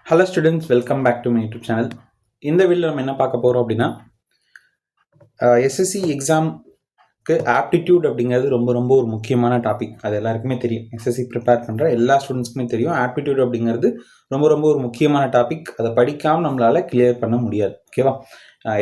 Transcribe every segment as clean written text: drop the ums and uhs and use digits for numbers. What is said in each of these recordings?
Hello students, welcome back to my YouTube channel. இந்த வீடியோவில் நம்ம என்ன பார்க்க போகிறோம் அப்படின்னா, எஸ்எஸ்சி எக்ஸாமுக்கு ஆப்டிடியூட் அப்படிங்கிறது ரொம்ப ரொம்ப ஒரு முக்கியமான டாபிக். அது எல்லாருக்குமே தெரியும். எஸ்எஸ்சி ப்ரிப்பேர் பண்ணுற எல்லா ஸ்டூடெண்ட்ஸ்க்குமே தெரியும். ஆப்டிடியூட் அப்படிங்கிறது ரொம்ப ரொம்ப ஒரு முக்கியமான டாபிக். அதை படிக்காமல் நம்மளால் கிளியர் பண்ண முடியாது. ஓகேவா?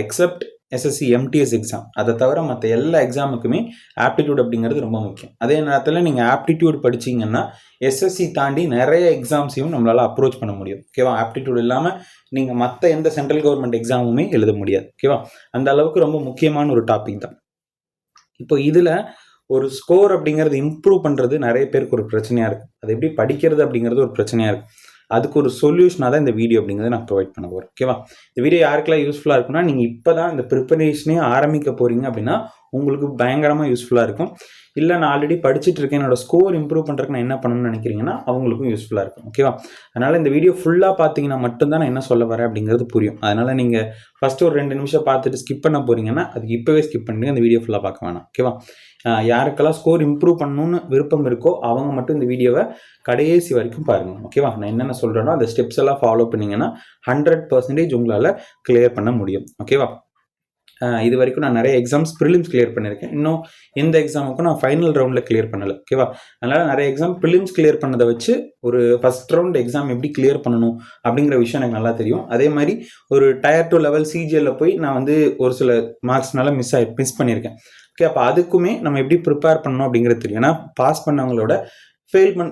எக்ஸப்ட் எஸ்எஸ்சி எம்டிஎஸ் எக்ஸாம், அதை தவிர மற்ற எல்லா எக்ஸாமுக்குமே ஆப்டிடியூட் அப்படிங்கிறது ரொம்ப முக்கியம். அதே நேரத்தில் நீங்கள் ஆப்டிடியூட் படிச்சிங்கன்னா எஸ்எஸ்சி தாண்டி நிறைய எக்ஸாம்ஸையும் நம்மளால் அப்ரோச் பண்ண முடியும். ஓகேவா? ஆப்டிடியூட் இல்லாமல் நீங்கள் மற்ற எந்த சென்ட்ரல் கவர்மெண்ட் எக்ஸாமுமே எழுத முடியாது. ஓகேவா? அந்த அளவுக்கு ரொம்ப முக்கியமான ஒரு டாபிக் தான். இப்போ இதில் ஒரு ஸ்கோர் அப்படிங்கிறது இம்ப்ரூவ் பண்ணுறது நிறைய பேருக்கு ஒரு பிரச்சனையாக இருக்கும். அது எப்படி படிக்கிறது அப்படிங்கிறது ஒரு பிரச்சனையாக இருக்கும். அதுக்கு ஒரு சொல்யூஷனாக தான் இந்த வீடியோ அப்படிங்கிறத நான் ப்ரொவைட் பண்ண போகிறேன். ஓகேவா? இந்த வீடியோ யாருக்கெல்லாம் யூஸ்ஃபுல்லாக இருக்குன்னா, நீங்கள் இப்போ தான் இந்த ப்ரிப்பரேஷனே ஆரம்பிக்க போகிறீங்க அப்படின்னா உங்களுக்கு பயங்கரமாக யூஸ்ஃபுல்லாக இருக்கும். இல்லை நான் ஆல்ரெடி படிச்சுட்டு இருக்கேன், என்னோட ஸ்கோர் இம்ப்ரூவ் பண்ணுறதுக்கு நான் என்ன பண்ணணும்னு நினைக்கிறீங்கன்னா அவங்களுக்கும் யூஸ்ஃபுல்லாக இருக்கும். ஓகேவா? அதனால் இந்த வீடியோ ஃபுல்லாக பார்த்தீங்கன்னா மட்டும்தான் நான் என்ன சொல்ல வரேன் அப்படிங்கிறது புரியும். அதனால் நீங்கள் ஃபஸ்ட்டு ஒரு 2 நிமிஷம் பார்த்துட்டு ஸ்கிப் பண்ண போகிறீங்கன்னா அதுக்கு இப்போவே ஸ்கிப் பண்ணிட்டு அந்த வீடியோ ஃபுல்லாக பார்க்க வேணாம். ஓகேவா? யாருக்கெல்லாம் ஸ்கோர் இம்ப்ரூவ் பண்ணணும்னு விருப்பம் இருக்கோ அவங்க மட்டும் இந்த வீடியோவை கடைசி வரைக்கும் பாருங்கள். ஓகேவா? நான் என்னென்ன சொல்கிறேனோ அந்த ஸ்டெப்ஸ் எல்லாம் ஃபாலோ பண்ணிங்கன்னா 100% உங்களால் கிளியர் பண்ண முடியும். ஓகேவா? இது வரைக்கும் நான் நிறைய எக்ஸாம்ஸ் ப்ரிலிம்ஸ் கிளியர் பண்ணியிருக்கேன். இன்னும் எந்த எக்ஸாமுக்கும் நான் ஃபைனல் ரவுண்டில் கிளியர் பண்ணலை. ஓகேவா? அதனால் நிறைய எக்ஸாம் ப்ரிலிம்ஸ் கிளியர் பண்ணதை வச்சு ஒரு ஃபஸ்ட் ரவுண்ட் எக்ஸாம் எப்படி கிளியர் பண்ணணும் அப்படிங்கிற விஷயம் எனக்கு நல்லா தெரியும். அதே மாதிரி ஒரு டயர் 2 லெவல் சிஜிஎல்ல போய் நான் வந்து ஒரு சில மார்க்ஸ்னால மிஸ் பண்ணியிருக்கேன். ஓகே, அப்போ அதுக்குமே நம்ம எப்படி ப்ரிப்பேர் பண்ணணும் அப்படிங்கிறது தெரியும். ஏன்னா பாஸ் பண்ணவங்களோட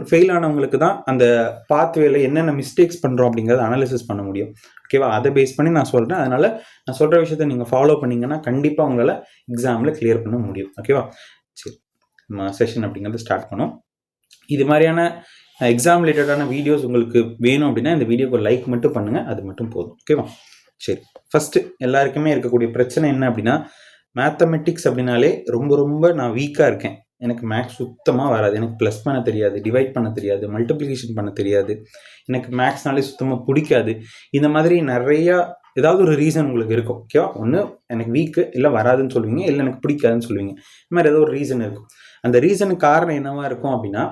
ஃபெயில் ஆனவங்களுக்கு தான் அந்த பாத்வேல என்னென்ன மிஸ்டேக்ஸ் பண்ணுறோம் அப்படிங்கிறத அனாலிசிஸ் பண்ண முடியும். ஓகேவா? அதை பேஸ் பண்ணி நான் சொல்கிறேன். அதனால் நான் சொல்கிற விஷயத்த நீங்கள் ஃபாலோ பண்ணிங்கன்னா கண்டிப்பாக உங்களால் எக்ஸாமில் கிளியர் பண்ண முடியும். ஓகேவா? சரி, நம்ம செஷன் அப்படிங்கிறது ஸ்டார்ட் பண்ணோம். இது மாதிரியான எக்ஸாம் ரிலேட்டடான வீடியோஸ் உங்களுக்கு வேணும் அப்படின்னா இந்த வீடியோக்கு ஒரு லைக் மட்டும் பண்ணுங்கள், அது மட்டும் போதும். ஓகேவா? சரி, ஃபஸ்ட்டு எல்லாருக்குமே இருக்கக்கூடிய பிரச்சனை என்ன அப்படின்னா, மேத்தமெட்டிக்ஸ் அப்படின்னாலே ரொம்ப ரொம்ப நான் வீக்காக இருக்கேன், எனக்கு மேக்ஸ் சுத்தமாக வராது, எனக்கு ப்ளஸ் பண்ண தெரியாது, டிவைட் பண்ண தெரியாது, மல்டிப்ளிகேஷன் பண்ண தெரியாது, எனக்கு மேக்ஸ்னாலே சுத்தமாக பிடிக்காது. இந்த மாதிரி நிறையா ஏதாவது ஒரு ரீசன் உங்களுக்கு இருக்கும். ஓகேவா? ஒன்று எனக்கு வீக்கு, இல்லை வராதுன்னு சொல்லுவீங்க, இல்லை எனக்கு பிடிக்காதுன்னு சொல்லுவீங்க. இந்த மாதிரி ஏதோ ஒரு ரீசன் இருக்கும். அந்த ரீசனுக்கு காரணம் என்னவா இருக்கும் அப்படின்னா,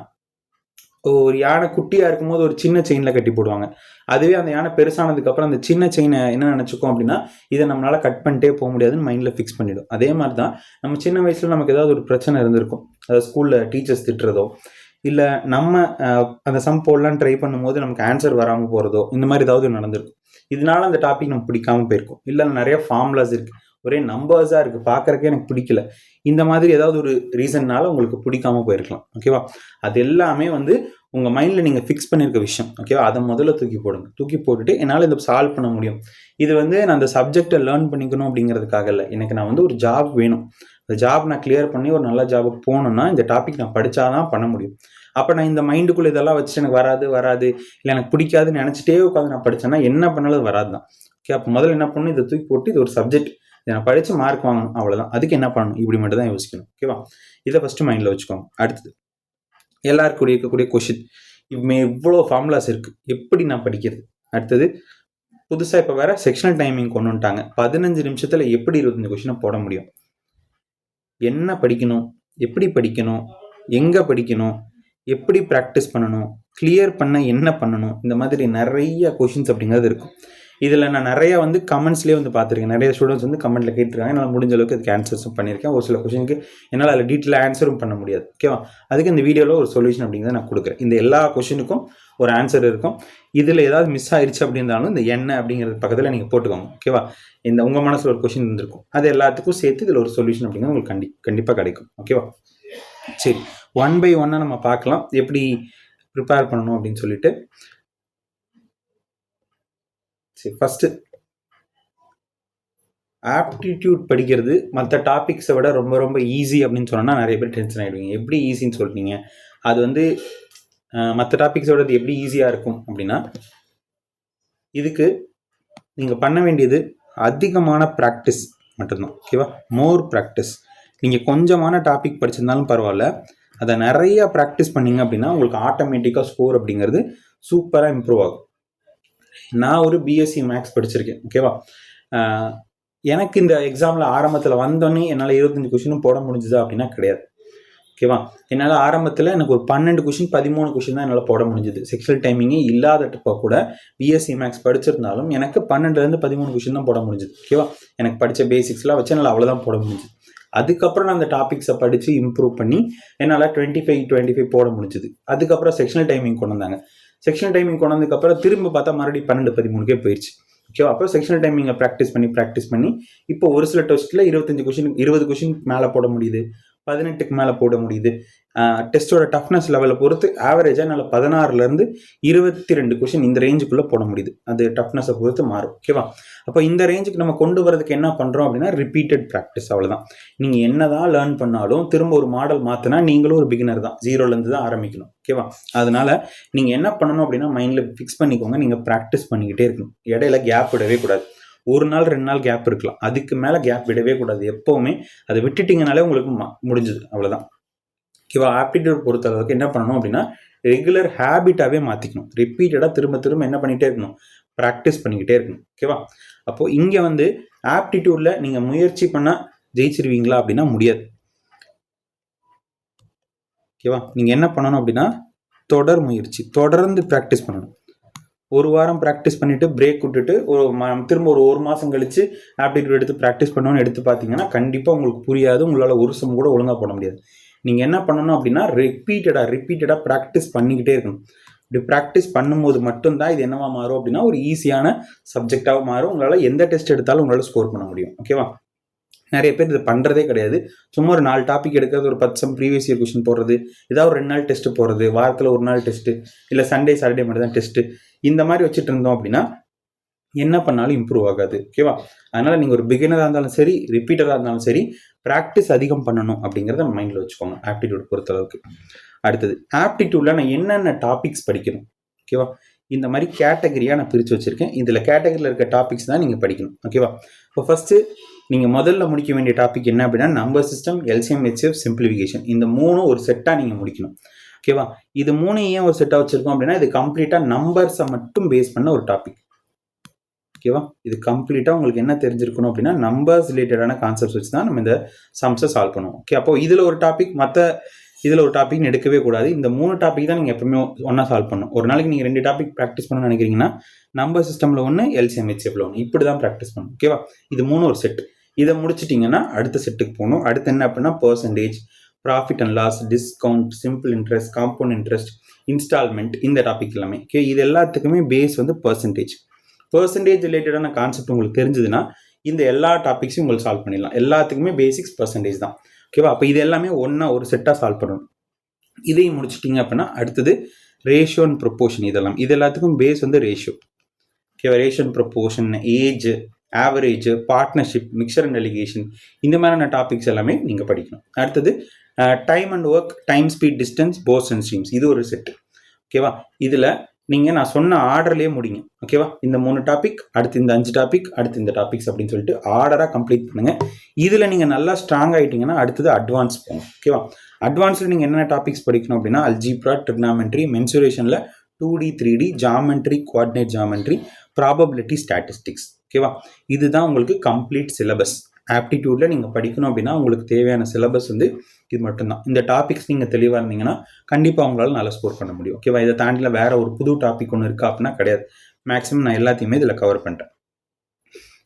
ஒரு யானை குட்டியாக இருக்கும்போது ஒரு சின்ன செயினில் கட்டி போடுவாங்க. அதுவே அந்த யானை பெருசானதுக்கப்புறம் அந்த சின்ன செயினை என்ன நினச்சிக்கும் அப்படின்னா, இதை நம்மளால் கட் பண்ணிட்டே போக முடியாதுன்னு மைண்டில் ஃபிக்ஸ் பண்ணிவிடும். அதே மாதிரி தான் நம்ம சின்ன வயசில் நமக்கு ஏதாவது ஒரு பிரச்சனை இருந்திருக்கும். அதாவது ஸ்கூலில் டீச்சர்ஸ் திட்டுறதோ, இல்லை நம்ம அந்த சம் போடலான்னு ட்ரை பண்ணும்போது நமக்கு ஆன்சர் வராமல் போகிறதோ, இந்த மாதிரி ஏதாவது நடந்திருக்கும். இதனால அந்த டாபிக் நமக்கு பிடிக்காமல் போயிருக்கும். இல்லை நிறைய ஃபார்முலாஸ் இருக்குது, ஒரே நம்பர்ஸாக இருக்குது, பார்க்குறக்கே எனக்கு பிடிக்கல. இந்த மாதிரி ஏதாவது ஒரு ரீசன்னால உங்களுக்கு பிடிக்காமல் போயிருக்கலாம். ஓகேவா? அது எல்லாமே வந்து உங்கள் மைண்டில் நீங்கள் ஃபிக்ஸ் பண்ணியிருக்க விஷயம். ஓகேவா? அதை முதல்ல தூக்கி போடுங்க. தூக்கி போட்டுட்டு என்னால் இதை சால்வ் பண்ண முடியும், இது வந்து நான் அந்த சப்ஜெக்டை லேர்ன் பண்ணிக்கணும் அப்படிங்கிறதுக்காக இல்லை, எனக்கு நான் வந்து ஒரு ஜாப் வேணும், அந்த ஜாப் நான் கிளியர் பண்ணி ஒரு நல்ல ஜாபுக்கு போகணுன்னா இந்த டாபிக் நான் படித்தாதான் பண்ண முடியும். அப்போ நான் இந்த மைண்டுக்குள்ளே இதெல்லாம் வச்சுட்டு எனக்கு வராது இல்லை எனக்கு பிடிக்காதுன்னு நினச்சிட்டே உட்காந்து நான் படித்தேன்னா என்ன பண்ணாலும் வராது தான். ஓகே, அப்போ முதல்ல என்ன பண்ணணும், இதை தூக்கி போட்டு இது ஒரு சப்ஜெக்ட், இதை நான் படித்து மார்க் வாங்கணும், அவ்வளோதான். அதுக்கு என்ன பண்ணணும், இப்படி மட்டும் தான் யோசிக்கணும். ஓகேவா? இதை ஃபஸ்ட்டு மைண்டில் வச்சுக்கோங்க. அடுத்தது எல்லாருக்கும் இருக்கக்கூடிய கொஷின், இவ்வளோ ஃபார்முலாஸ் இருக்குது, எப்படி நான் படிக்கிறது? அடுத்தது புதுசாக இப்போ வேறு செக்ஷனல் டைமிங் கொண்டு வந்துட்டாங்க. 15 நிமிஷத்தில் எப்படி 25 கொஷினை போட முடியும்? என்ன படிக்கணும், எப்படி படிக்கணும், எங்கே படிக்கணும், எப்படி ப்ராக்டிஸ் பண்ணணும், கிளியர் பண்ண என்ன பண்ணணும், இந்த மாதிரி நிறைய கொஷின்ஸ் அப்படிங்கிறது இருக்கும். இதில் நான் நிறையா வந்து கமெண்ட்ஸ்லேயே வந்து பார்த்துருக்கேன். நிறைய ஸ்டூடெண்ட்ஸ் வந்து கமெண்ட்டில் கேட்டிருக்காங்க. என்னால் முடிஞ்ச அளவுக்கு அதுக்கு ஆன்சர்ஸும் பண்ணியிருக்கேன். ஒரு சில கொஷினுக்கு என்னால் அதில் டீட்டெயிலாக ஆன்சரும் பண்ண முடியாது. ஓகேவா? அதுக்கு இந்த வீடியோவில் ஒரு சொல்யூஷன் அப்படிங்கிறத நான் கொடுக்குறேன். இந்த எல்லா கொஷினுக்கும் ஒரு ஆன்சர் இருக்கும். இதில் ஏதாவது மிஸ் ஆயிடுச்சு அப்படின்னாலும் இந்த என்ன அப்படிங்கிறது பக்கத்தில் நீங்கள் போட்டுக்கோங்க. ஓகேவா? இந்த உங்கள் மனசில் ஒரு கொஷின் இருந்திருக்கும், அது எல்லாத்துக்கும் சேர்த்து இதில் ஒரு சொல்யூஷன் அப்படிங்கிறது உங்களுக்கு கண்டிப்பாக கிடைக்கும். ஓகேவா? சரி, 1 by 1 நம்ம பார்க்கலாம் எப்படி ப்ரிப்பேர் பண்ணணும் அப்படின்னு சொல்லிட்டு. சரி, ஃபஸ்ட்டு ஆப்டிடியூட் படிக்கிறது மற்ற டாபிக்ஸை விட ரொம்ப ரொம்ப ஈஸி அப்படின்னு சொன்னால் நிறைய பேர் டென்ஷன் ஆகிடுவீங்க. எப்படி ஈஸின்னு சொல்லிட்டீங்க, அது வந்து மற்ற டாபிக்ஸை விட எப்படி ஈஸியாக இருக்கும் அப்படின்னா, இதுக்கு நீங்கள் பண்ண வேண்டியது அதிகமான ப்ராக்டிஸ் மட்டும்தான். ஓகேவா? மோர் ப்ராக்டிஸ். நீங்கள் கொஞ்சமான டாபிக் படிச்சிருந்தாலும் பரவாயில்ல, அதை நிறையா ப்ராக்டிஸ் பண்ணிங்க அப்படின்னா உங்களுக்கு ஆட்டோமேட்டிக்காக ஸ்கோர் அப்படிங்கிறது சூப்பராக இம்ப்ரூவ் ஆகும். நான் ஒரு பிஎஸ்சி மேக்ஸ் படிச்சிருக்கேன். ஓகேவா? எனக்கு இந்த எக்ஸாமில் ஆரம்பத்தில் வந்தோடனே என்னால் 25 கொஷினும் போட முடிஞ்சுதா அப்படின்னா கிடையாது. ஓகேவா. என்னால் ஆரம்பத்தில் எனக்கு ஒரு 12 கொஷின் 13 கொஷின் தான் என்னால் போட முடிஞ்சது. செக்ஷுவல் டைமிங்கே இல்லாதப்போ கூட பிஎஸ்சி மேக்ஸ் படிச்சிருந்தாலும் எனக்கு 12லேருந்து 13 கொஷின் தான் போட முடிஞ்சது. ஓகேவா. எனக்கு படித்த பேசிக்ஸ்லாம் வச்சு என்னால் அவ்வளோதான் போட முடிஞ்சது. அதுக்கப்புறம் நான் அந்த டாபிக்ஸை படித்து இம்ப்ரூவ் பண்ணி என்னால் 25 போட முடிஞ்சுது. அதுக்கப்புறம் செக்ஷனல் டைமிங் கொண்டு வந்தாங்க. செக்ஷனல் டைமிங் கொண்டு வந்ததுக்கப்புறம் திரும்ப பார்த்தா மறுபடியும் 12-13 போயிடுச்சு. ஓகேவா. அப்புறம் செக்ஷனல் டைமிங்கை ப்ராக்டிஸ் பண்ணி இப்போ ஒரு சில டெஸ்ட்டில் 25 கொஷின் 20 கொஷின் மேலே போட முடியுது, 18க்கு மேலே போட முடியுது. டெஸ்ட்டோட டஃப்னஸ் லெவலை பொறுத்து ஆவரேஜாக என்னால் 16லேருந்து 22 கொஷின் இந்த ரேஞ்சுக்குள்ளே போட முடியுது. அது டஃப்னஸை பொறுத்து மாறும். ஓகேவா. அப்போ இந்த ரேஞ்சுக்கு நம்ம கொண்டு வரதுக்கு என்ன பண்ணுறோம் அப்படின்னா ரிப்பீட்டட் ப்ராக்டிஸ். அவ்வளோதான். நீங்கள் என்ன தான் லேர்ன் பண்ணாலும் திரும்ப ஒரு மாடல் மாற்றினா நீங்களும் ஒரு பிகினர் தான், 0லேருந்து தான் ஆரம்பிக்கணும். ஓகேவா. அதனால நீங்கள் என்ன பண்ணணும் அப்படின்னா மைண்டில் ஃபிக்ஸ் பண்ணிக்கோங்க, நீங்கள் ப்ராக்டிஸ் பண்ணிக்கிட்டே இருக்கணும். இடையில கேப் விடவே கூடாது. 1 நாள் 2 நாள் கேப் இருக்கலாம், அதுக்கு மேலே கேப் விடவே கூடாது. எப்போவுமே அதை விட்டுட்டிங்கனாலே உங்களுக்கு முடிஞ்சுது. அவ்வளோதான். ஓகேவா. ஆப்டிடியூட் பொறுத்தளவுக்கு என்ன பண்ணணும் அப்படின்னா ரெகுலர் ஹேபிட்டாகவே மாற்றிக்கணும். ரிப்பீட்டடாக திரும்ப என்ன பண்ணிகிட்டே இருக்கணும், ப்ராக்டிஸ் பண்ணிக்கிட்டே இருக்கணும். ஓகேவா. அப்போது இங்கே வந்து ஆப்டிடியூடில் நீங்கள் முயற்சி பண்ணால் ஜெயிச்சிருவீங்களா அப்படின்னா முடியாது. ஓகேவா. நீங்கள் என்ன பண்ணணும் அப்படின்னா தொடர் முயற்சி, தொடர்ந்து ப்ராக்டிஸ் பண்ணணும். ஒரு வாரம் ப்ராக்டிஸ் பண்ணிவிட்டு பிரேக் விட்டுட்டு திரும்ப ஒரு மாதம் கழித்து ஆப்டிடியூட் எடுத்து ப்ராக்டிஸ் பண்ணணும்னு எடுத்து பார்த்தீங்கன்னா கண்டிப்பாக உங்களுக்கு புரியாது. உங்களால் ஒரு சம் கூட ஒழுங்காக போட முடியாது. நீங்கள் என்ன பண்ணணும் அப்படின்னா ரிப்பீட்டடாக ப்ராக்டிஸ் பண்ணிக்கிட்டே இருக்கணும். இப்படி ப்ராக்டிஸ் பண்ணும்போது மட்டும்தான் இது என்னவா மாறும் அப்படின்னா ஒரு ஈஸியான சப்ஜெக்டாக மாறும். உங்களால் எந்த டெஸ்ட் எடுத்தாலும் உங்களால் ஸ்கோர் பண்ண முடியும். ஓகேவா. நிறைய பேர் இது பண்ணுறதே கிடையாது. சும்மா ஒரு 4 டாபிக் எடுக்கிறது, ஒரு 10 சம் ப்ரீவியஸ் இயர் கொஷின் போடுறது, ஏதாவது ஒரு 2 நாள் டெஸ்ட்டு போடுறது, வாரத்தில் 1 நாள் டெஸ்ட்டு, இல்லை சண்டே சாட்டர்டே மட்டும் தான் டெஸ்ட்டு, இந்த மாதிரி வச்சுட்டு இருந்தோம் அப்படின்னா என்ன பண்ணாலும் இம்ப்ரூவ் ஆகாது. ஓகேவா. அதனால் நீங்கள் ஒரு பிகினராக இருந்தாலும் சரி, ரிப்பீட்டராக இருந்தாலும் சரி, ப்ராக்டிஸ் அதிகம் பண்ணணும் அப்படிங்கிறத மைண்டில் வச்சுக்கோங்க ஆப்டிடியூட் பொறுத்தளவுக்கு. அடுத்தது ஆப்டிடியூடில் நான் என்னென்ன டாபிக்ஸ் படிக்கணும். ஓகேவா. இந்த மாதிரி கேட்டகரியாக நான் பிரித்து வச்சுருக்கேன். இதில் கேட்டகரியில் இருக்க டாபிக்ஸ் தான் நீங்கள் படிக்கணும். ஓகேவா. இப்போ ஃபஸ்ட்டு நீங்கள் முதல்ல முடிக்க வேண்டிய டாபிக் என்ன அப்படின்னா number system, LCM, HF, simplification. இந்த 3 ஒரு செட்டாக நீங்கள் முடிக்கணும். ஓகேவா. இது 3 ஏன் ஒரு செட்டாக வச்சுருக்கோம் அப்படின்னா இது கம்ப்ளீட்டாக நம்பர்ஸை மட்டும் பேஸ் பண்ண ஒரு டாபிக். ஓகேவா. இது கம்ப்ளீட்டாக உங்களுக்கு என்ன தெரிஞ்சிருக்கணும் அப்படின்னா நம்பர்ஸ் ரிலேட்டடான கான்செப்ட்ஸ் வச்சு தான் நம்ம இந்த சம்ஸை சால்வ் பண்ணுவோம். ஓகே. அப்போ இதில் ஒரு டாபிக் இதில் ஒரு டாபிக்னு எடுக்கவே கூடாது. இந்த 3 டாபிக் தான் நீங்கள் எப்பவுமே ஒன்றா சால்வ் பண்ணணும். ஒரு நாளைக்கு நீங்கள் 2 டாபிக் ப்ராக்டிஸ் பண்ணணும்னு நினைக்கிறீங்கன்னா நம்பர் சிஸ்டமில் 1, எல்சிஎம் ஹெச்எஃப்ல 1, இப்படி தான் ப்ராக்டிஸ் பண்ணணும். ஓகேவா. இது 3 ஒரு செட். இதை முடிச்சிட்டிங்கன்னா அடுத்த செட்டுக்கு போகணும். அடுத்து என்ன அப்படின்னா percentage, profit and loss, discount, simple interest, compound interest, instalment, இந்த டாபிக் எல்லாமே. ஓகே. இது எல்லாத்துக்குமே பேஸ் வந்து பர்சன்டேஜ் ரிலேட்டடான கான்செப்ட் உங்களுக்கு தெரிஞ்சதுன்னா இந்த எல்லா டாபிக்ஸையும் உங்களுக்கு சால்வ் பண்ணிடலாம். எல்லாத்துக்குமே பேசிக்ஸ் பர்சன்டேஜ் தான். ஓகேவா. அப்போ இது எல்லாமே ஒன்றா ஒரு செட்டாக சால்வ் பண்ணணும். இதையும் முடிச்சிட்டிங்க அப்படின்னா அடுத்தது ரேஷியோ அண்ட் ப்ரொப்போர்ஷன். இது எல்லாத்துக்கும் பேஸ் வந்து ரேஷியோ. ஓகேவா. Ratio and proportion, age, average, partnership, mixer and allegation, இந்த மாதிரியான டாபிக்ஸ் எல்லாமே நீங்கள் படிக்கணும். அடுத்தது time and work, time, speed, distance, force and streams, இது ஒரு செட்டு. ஓகேவா. இதில் நீங்கள் நான் சொன்ன ஆர்டர்லேயே முடிங்க. ஓகேவா. இந்த 3 டாபிக், அடுத்து இந்த 5 டாபிக், அடுத்து இந்த டாபிக்ஸ் அப்படின்னு சொல்லிட்டு ஆர்டராக கம்ப்ளீட் பண்ணுங்கள். இதில் நீங்கள் நல்லா ஸ்ட்ராங் ஆகிட்டீங்கன்னா அடுத்தது அட்வான்ஸ் போங்க. ஓகேவா. அட்வான்ஸில் நீங்கள் என்னென்ன டாபிக்ஸ் படிக்கணும் அப்படின்னா அல்ஜிப்ரா, ட்ரிக்னாமெட்ரி, மென்சுரேஷனில் 2D 3D, geometry, coordinate geometry, probability, statistics. ஓகேவா. இதுதான் உங்களுக்கு கம்ப்ளீட் சிலபஸ். ஆப்டிடியூடில் நீங்கள் படிக்கணும் அப்படின்னா உங்களுக்கு தேவையான சிலபஸ் வந்து இது மட்டும்தான். இந்த டாபிக்ஸ் நீங்கள் தெளிவாக இருந்தீங்கன்னா கண்டிப்பாக உங்களால் நல்லா ஸ்கோர் பண்ண முடியும். ஓகேவா. இதை தாண்டியில் வேறு ஒரு புது டாபிக் ஒன்று இருக்கா அப்படின்னா கிடையாது. மேக்ஸிமம் நான் எல்லாத்தையுமே இதில் கவர் பண்ணிட்டேன்.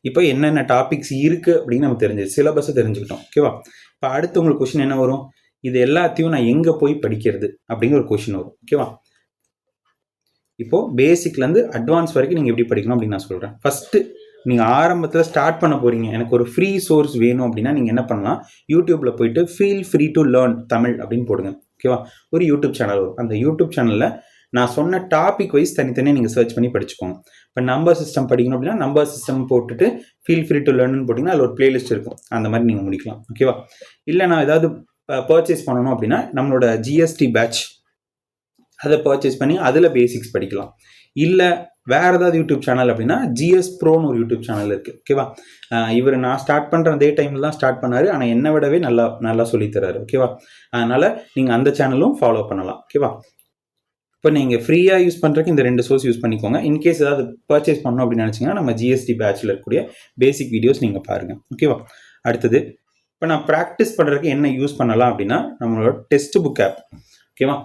இப்போ என்னென்ன டாபிக்ஸ் இருக்குது அப்படின்னு நம்ம தெரிஞ்சது, சிலபஸை தெரிஞ்சுக்கிட்டோம். ஓகேவா. இப்போ அடுத்து உங்களுக்கு கொஷின் என்ன வரும், இது எல்லாத்தையும் நான் எங்கே போய் படிக்கிறது அப்படிங்கிற ஒரு கொஷின் வரும். ஓகேவா. இப்போது பேசிக்லேருந்து அட்வான்ஸ் வரைக்கும் நீங்கள் எப்படி படிக்கணும் அப்படின்னு நான் சொல்கிறேன். ஃபஸ்ட்டு நீங்கள் ஆரம்பத்தில் ஸ்டார்ட் பண்ண போகிறீங்க, எனக்கு ஒரு ஃப்ரீ சோர்ஸ் வேணும் அப்படின்னா நீங்கள் என்ன பண்ணலாம், யூடியூப்பில் போயிட்டு feel free to learn Tamil அப்படின்னு போடுங்க. ஓகேவா. ஒரு யூடியூப் சேனல் வரும். அந்த யூடியூப் சேனலில் நான் சொன்ன டாபிக் வைஸ் தனித்தனியாக நீங்கள் சர்ச் பண்ணி படிச்சுக்கோங்க. இப்போ நம்பர் சிஸ்டம் படிக்கணும் அப்படின்னா நம்பர் சிஸ்டம் போட்டுட்டு ஃபீல் ஃப்ரீ டு லேர்ன்னு போட்டிங்கன்னா அதில் ஒரு பிளேலிஸ்ட் இருக்கும். அந்த மாதிரி நீங்கள் முடிக்கலாம். ஓகேவா. இல்லை நான் ஏதாவது பர்ச்சேஸ் பண்ணணும் அப்படின்னா நம்மளோட ஜிஎஸ்டி பேட்ச் அதை பர்ச்சேஸ் பண்ணி அதில் பேசிக்ஸ் படிக்கலாம். இல்லை வேறு ஏதாவது யூடியூப் சேனல் அப்படின்னா ஜிஎஸ் ப்ரோன்னு ஒரு யூடியூப் சேனல் இருக்குது. ஓகேவா. இவர் நான் ஸ்டார்ட் பண்ணுற அதே டைமில் தான் ஸ்டார்ட் பண்ணார், ஆனால் என்னை விடவே நல்லா சொல்லித்தராரு. ஓகேவா. அதனால் நீங்கள் அந்த சேனலும் ஃபாலோ பண்ணலாம். ஓகேவா. இப்போ நீங்கள் ஃப்ரீயாக யூஸ் பண்ணுறதுக்கு இந்த 2 சோர்ஸ் யூஸ் பண்ணிக்கோங்க. இன்கேஸ் ஏதாவது பர்ச்சேஸ் பண்ணணும் அப்படின்னு நினச்சிங்கன்னா நம்ம ஜிஎஸ்டி பேட்சில் இருக்கக்கூடிய பேசிக் வீடியோஸ் நீங்கள் பாருங்கள். ஓகேவா. அடுத்தது இப்போ நான் ப்ராக்டிஸ் பண்ணுறதுக்கு என்ன யூஸ் பண்ணலாம் அப்படின்னா நம்மளோட டெஸ்ட் புக் ஆப். ஓகேவா,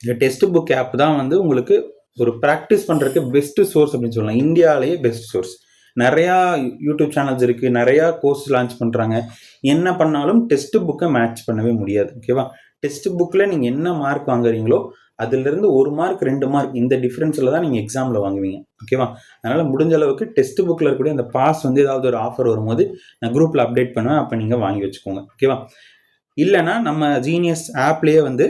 இந்த டெஸ்ட் புக் ஆப் தான் வந்து உங்களுக்கு ஒரு ப்ராக்டிஸ் பண்ணுறதுக்கு பெஸ்ட் சோர்ஸ் அப்படின்னு சொல்லலாம். இந்தியாவிலேயே பெஸ்ட் சோர்ஸ். நிறையா யூடியூப் சேனல்ஸ் இருக்குது, நிறையா கோர்ஸ் லான்ச் பண்ணுறாங்க. என்ன பண்ணாலும் டெஸ்ட் புக்கை மேட்ச் பண்ணவே முடியாது. ஓகேவா, டெஸ்ட் புக்கில் நீங்கள் என்ன மார்க் வாங்குறீங்களோ அதுலேருந்து 1 மார்க் 2 மார்க் இந்த டிஃப்ரென்ஸில் தான் நீங்கள் எக்ஸாமில் வாங்குவீங்க. ஓகேவா, அதனால் முடிஞ்ச அளவுக்கு டெஸ்ட் புக்கில் இருக்கக்கூடிய அந்த பாஸ் வந்து ஏதாவது ஒரு ஆஃபர் வரும்போது நான் குரூப்பில் அப்டேட் பண்ணுவேன், அப்போ நீங்கள் வாங்கி வச்சுக்கோங்க. ஓகேவா, இல்லைனா நம்ம ஜீனியஸ் ஆப்லேயே வந்து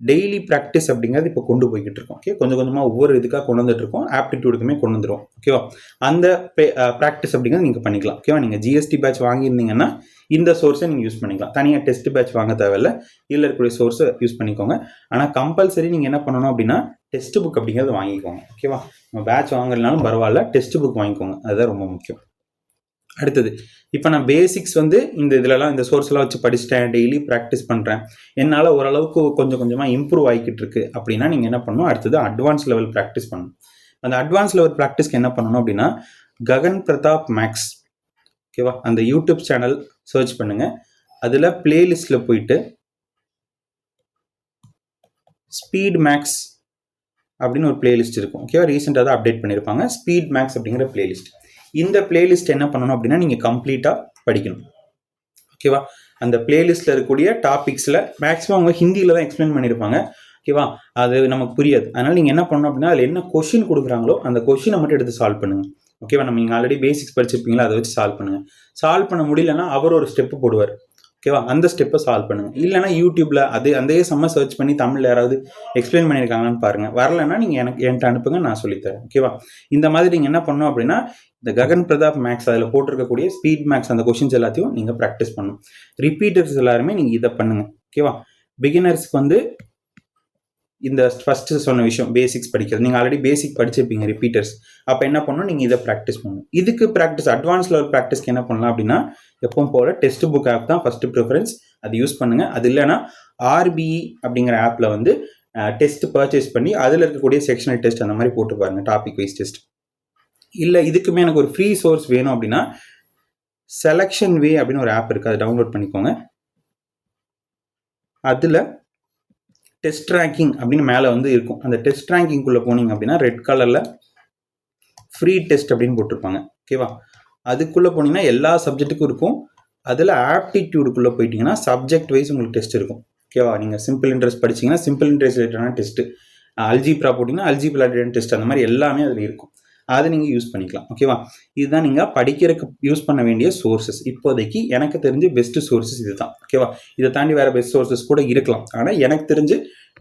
டெய்லி ப்ராக்டிஸ் அப்படிங்கிறது இப்போ கொண்டு போய்கிட்டு இருக்கோம். ஓகே, கொஞ்சம் கொஞ்சமாக ஒவ்வொரு இதுக்காக கொண்டு வந்துட்டு இருக்கோம். ஆப்டிடியூடுக்குமே கொண்டு வந்துடும். ஓகேவா, அந்த ப்ராக்டிஸ் அப்படிங்கிறது நீங்கள் பண்ணிக்கலாம். ஓகேவா, நீங்கள் ஜிஎஸ்டி பேட்ச் வாங்கியிருந்தீங்கன்னா இந்த சோர்ஸை நீங்கள் யூஸ் பண்ணிக்கலாம். தனியாக டெஸ்ட் பேட்ச் வாங்க தேவையில்லை, இதில் இருக்கக்கூடிய சோர்ஸை யூஸ் பண்ணிக்கோங்க. ஆனால் கம்பல்சரி நீங்கள் என்ன பண்ணணும் அப்படின்னா டெஸ்ட் புக் அப்படிங்கிறது வாங்கிக்கோங்க. ஓகேவா, நம்ம பேட்ச் வாங்கலனாலும் பரவாயில்ல, டெஸ்ட் புக் வாங்கிக்கோங்க, அதுதான் ரொம்ப முக்கியம். அடுத்தது, இப்போ நான் பேசிக்ஸ் வந்து இந்த இதிலலாம் இந்த சோர்ஸ்லாம் வச்சு படிச்சுட்டேன், டெய்லி ப்ராக்டிஸ் பண்ணுறேன், என்னால் ஓரளவுக்கு கொஞ்சம் கொஞ்சமாக இம்ப்ரூவ் ஆகிக்கிட்டு இருக்கு அப்படின்னா நீங்கள் என்ன பண்ணணும், அடுத்தது அட்வான்ஸ் லெவல் ப்ராக்டிஸ் பண்ணணும். அந்த அட்வான்ஸ் லெவல் ப்ராக்டிஸ்க்கு என்ன பண்ணணும் அப்படின்னா ககன் பிரதாப் மேக்ஸ். ஓகேவா, அந்த யூடியூப் சேனல் சர்ச் பண்ணுங்கள். அதில் பிளேலிஸ்ட்டில் போயிட்டு ஸ்பீட் மேக்ஸ் அப்படின்னு ஒரு பிளேலிஸ்ட் இருக்கும். ஓகேவா, ரீசெண்டாக தான் அப்டேட் பண்ணியிருப்பாங்க, ஸ்பீட் மேக்ஸ் அப்படிங்கிற பிளேலிஸ்ட். இந்த பிளேலிஸ்ட் என்ன பண்ணணும் அப்படின்னா நீங்கள் கம்ப்ளீட்டாக படிக்கணும். ஓகேவா, அந்த பிளேலிஸ்ட்டில் இருக்கக்கூடிய டாபிக்ஸில் மேக்ஸிமம் அவங்க ஹிந்தியில் தான் எக்ஸ்பிளைன் பண்ணியிருப்பாங்க. ஓகேவா, அது நமக்கு புரியாது. அதனால் நீங்கள் என்ன பண்ணணும் அப்படின்னா அதில் என்ன கொஷின் கொடுக்குறாங்களோ அந்த கொஷினை மட்டும் எடுத்து சால்வ் பண்ணுங்கள். ஓகேவா, நம்ம நீங்கள் ஆல்ரெடி பேசிக்ஸ் படிச்சிருப்பீங்களா, அதை வச்சு சால்வ் பண்ணுங்கள். சால்வ் பண்ண முடியலன்னா அவர் ஒரு ஸ்டெப்பு போடுவார். ஓகேவா, அந்த ஸ்டெப்பை சால்வ் பண்ணுங்கள். இல்லைனா யூடியூப்பில் அதே செம்ம சர்ச் பண்ணி தமிழில் யாராவது எக்ஸ்பிளைன் பண்ணியிருக்காங்கன்னு பாருங்கள். வரலைன்னா நீங்கள் என்கிட்ட அனுப்புங்க, நான் சொல்லித்தரேன். ஓகேவா, இந்த மாதிரி நீங்கள் என்ன பண்ணணும் அப்படின்னா இந்த ககன் பிரதாப் மேக்ஸ் அதில் போட்டிருக்கக்கூடிய ஸ்பீட் மேக்ஸ் அந்த கொஷின்ஸ் எல்லாத்தையும் நீங்கள் ப்ராக்டிஸ் பண்ணணும். ரிப்பீட்டர்ஸ் எல்லாருமே நீங்கள் இதை பண்ணுங்கள். ஓகேவா, பிகினர்ஸ்க்கு வந்து இந்த ஃபஸ்ட்டு சொன்ன விஷயம் பேசிக்ஸ் படிக்கிறது, நீங்கள் ஆல்ரெடி பேசிக் படிச்சிருப்பீங்க ரிப்பீட்டர்ஸ். அப்போ என்ன பண்ணணும், நீங்கள் இதை ப்ராக்டிஸ் பண்ணணும். இதுக்கு ப்ராக்டிஸ் அட்வான்ஸ் லெவல் ப்ராக்டிஸ்க்கு என்ன பண்ணலாம் அப்படின்னா எப்பவும் போல் டெஸ்ட் புக் ஆப் தான் ஃபஸ்ட்டு ப்ரிஃபரன்ஸ், அது யூஸ் பண்ணுங்கள். அது இல்லைனா ஆர்பிஇ அப்படிங்கிற ஆப்பில் வந்து டெஸ்ட் பர்ச்சேஸ் பண்ணி அதில் இருக்கக்கூடிய செக்ஷனல் டெஸ்ட் அந்த மாதிரி போட்டு பாருங்கள், டாபிக் வைஸ் டெஸ்ட். இல்லை இதுக்குமே எனக்கு ஒரு ஃப்ரீ சோர்ஸ் வேணும் அப்படின்னா செலக்ஷன் வே அப்படின்னு ஒரு ஆப் இருக்குது, அதை டவுன்லோட் பண்ணிக்கோங்க. அதில் டெஸ்ட் ரேங்கிங் அப்படின்னு மேலே வந்து இருக்கும். அந்த டெஸ்ட் ரேங்கிங்குள்ளே போனீங்க அப்படின்னா ரெட் கலரில் ஃப்ரீ டெஸ்ட் அப்படின்னு போட்டிருப்பாங்க. ஓகேவா, அதுக்குள்ளே போனீங்கன்னா எல்லா சப்ஜெக்ட்டுக்கும் இருக்கும். அதில் ஆப்டிடியூடுக்குள்ளே போயிட்டீங்கன்னா சப்ஜெக்ட் வைஸ் உங்களுக்கு டெஸ்ட் இருக்கும். ஓகேவா, நீங்கள் சிம்பிள் இன்ட்ரெஸ்ட் படிச்சிங்கன்னா சிம்பிள் இன்ட்ரெஸ்ட் ரிலேட்டடான டெஸ்ட்டு, அல்ஜிப்ரா போட்டிங்கன்னா அல்ஜிப்ரா ரிலேட்டட் டெஸ்ட், அந்த மாதிரி எல்லாமே அதில் இருக்கும். அதை நீங்கள் யூஸ் பண்ணிக்கலாம். ஓகேவா, இதுதான் நீங்கள் படிக்கிறதுக்கு யூஸ் பண்ண வேண்டிய சோர்ஸஸ். இப்போதைக்கு எனக்கு தெரிஞ்சு பெஸ்ட் சோர்ஸஸ் இது தான். ஓகேவா, இதை தாண்டி வேறு பெஸ்ட் சோர்ஸஸ் கூட இருக்கலாம். ஆனால் எனக்கு தெரிஞ்சு